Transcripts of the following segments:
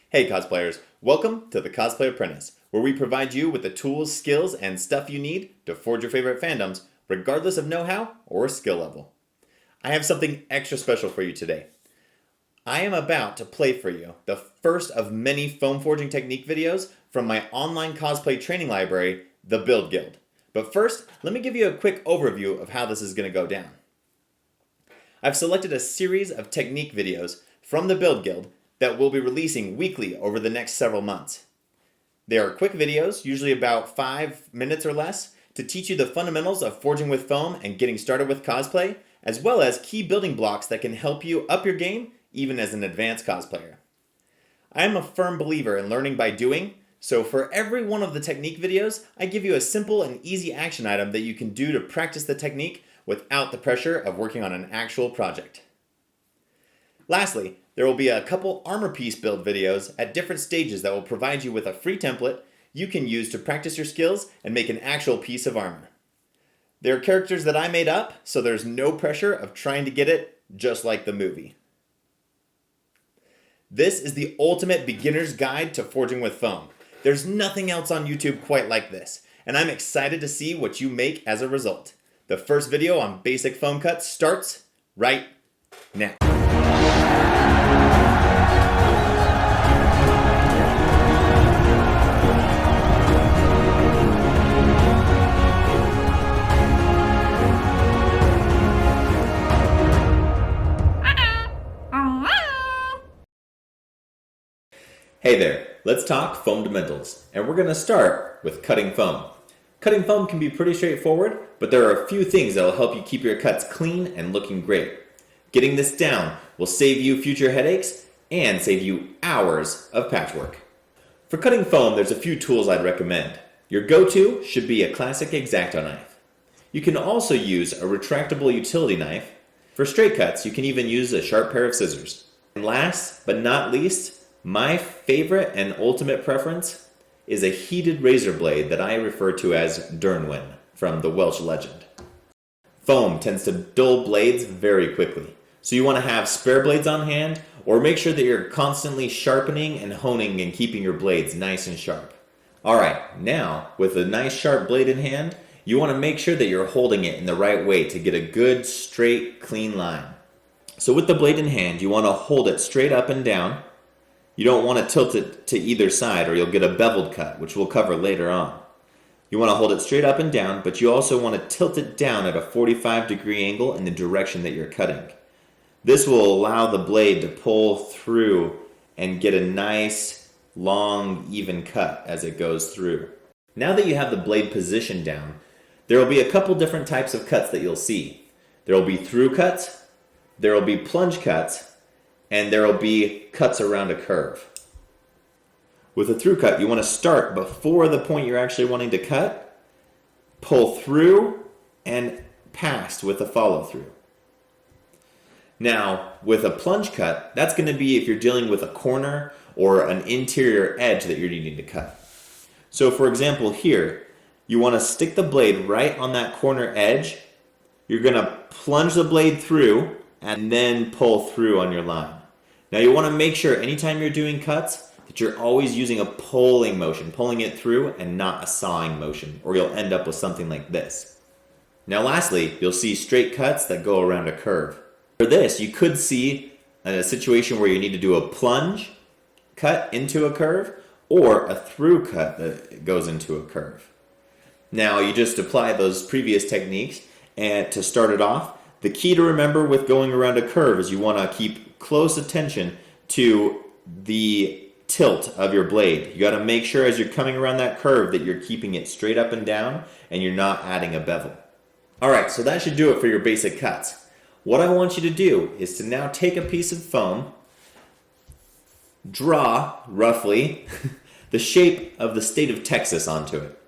Hey cosplayers, welcome to the Cosplay Apprentice, where we provide you with the tools, skills, and stuff you need to forge your favorite fandoms, regardless of know-how or skill level. I have something extra special for you today. I am about to play for you the first of many foam forging technique videos from my online cosplay training library, the Build Guild. But first, let me give you a quick overview of how this is going to go down. I've selected a series of technique videos from the Build Guild that we'll be releasing weekly over the next several months. They are quick videos, usually about 5 minutes or less, to teach you the fundamentals of forging with foam and getting started with cosplay, as well as key building blocks that can help you up your game even as an advanced cosplayer. I am a firm believer in learning by doing, so for every one of the technique videos, I give you a simple and easy action item that you can do to practice the technique without the pressure of working on an actual project. Lastly, there will be a couple armor piece build videos at different stages that will provide you with a free template you can use to practice your skills and make an actual piece of armor. They're characters that I made up, so there's no pressure of trying to get it just like the movie. This is the ultimate beginner's guide to forging with foam. There's nothing else on YouTube quite like this, and I'm excited to see what you make as a result. The first video on basic foam cuts starts right now. Hey there, let's talk fundamentals, and we're going to start with cutting foam. Cutting foam can be pretty straightforward, but there are a few things that will help you keep your cuts clean and looking great. Getting this down will save you future headaches and save you hours of patchwork. For cutting foam, there's a few tools I'd recommend. Your go-to should be a classic X-Acto knife. You can also use a retractable utility knife. For straight cuts, you can even use a sharp pair of scissors. And last but not least, my favorite and ultimate preference is a heated razor blade that I refer to as Dernwyn from the Welsh legend. Foam tends to dull blades very quickly, so you want to have spare blades on hand or make sure that you're constantly sharpening and honing and keeping your blades nice and sharp. Alright, now with a nice sharp blade in hand, you want to make sure that you're holding it in the right way to get a good, straight, clean line. So with the blade in hand, you want to hold it straight up and down. You don't want to tilt it to either side or you'll get a beveled cut, which we'll cover later on. You want to hold it straight up and down, but you also want to tilt it down at a 45-degree angle in the direction that you're cutting. This will allow the blade to pull through and get a nice, long, even cut as it goes through. Now that you have the blade positioned down, there will be a couple different types of cuts that you'll see. There will be through cuts, there will be plunge cuts, and there will be cuts around a curve. With a through cut, you want to start before the point you're actually wanting to cut, pull through, and past with a follow through. Now, with a plunge cut, that's going to be if you're dealing with a corner or an interior edge that you're needing to cut. So for example here, you want to stick the blade right on that corner edge. You're going to plunge the blade through and then pull through on your line. Now you want to make sure anytime you're doing cuts that you're always using a pulling motion, pulling it through and not a sawing motion, or you'll end up with something like this. Now lastly, you'll see straight cuts that go around a curve. For this, you could see a situation where you need to do a plunge cut into a curve or a through cut that goes into a curve. Now you just apply those previous techniques and to start it off. The key to remember with going around a curve is you want to keep close attention to the tilt of your blade. You got to make sure as you're coming around that curve that you're keeping it straight up and down and you're not adding a bevel. Alright, so that should do it for your basic cuts. What I want you to do is to now take a piece of foam, draw, roughly, the shape of the state of Texas onto it.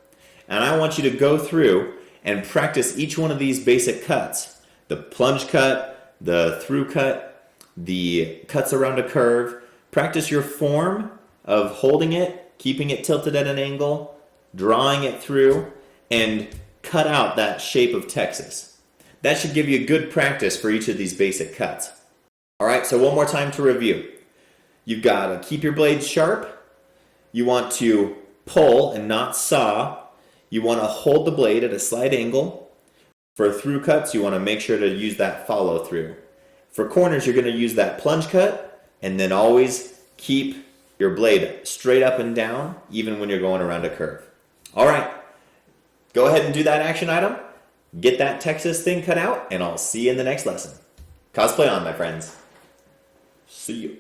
And I want you to go through and practice each one of these basic cuts. The plunge cut, the through cut, the cuts around a curve. Practice your form of holding it, keeping it tilted at an angle, drawing it through, and cut out that shape of Texas. That should give you good practice for each of these basic cuts. Alright, so one more time to review. You've got to keep your blades sharp. You want to pull and not saw. You want to hold the blade at a slight angle. For through cuts, you want to make sure to use that follow through. For corners, you're going to use that plunge cut, and then always keep your blade straight up and down, even when you're going around a curve. All right, go ahead and do that action item. Get that Texas thing cut out, and I'll see you in the next lesson. Cosplay on, my friends. See you.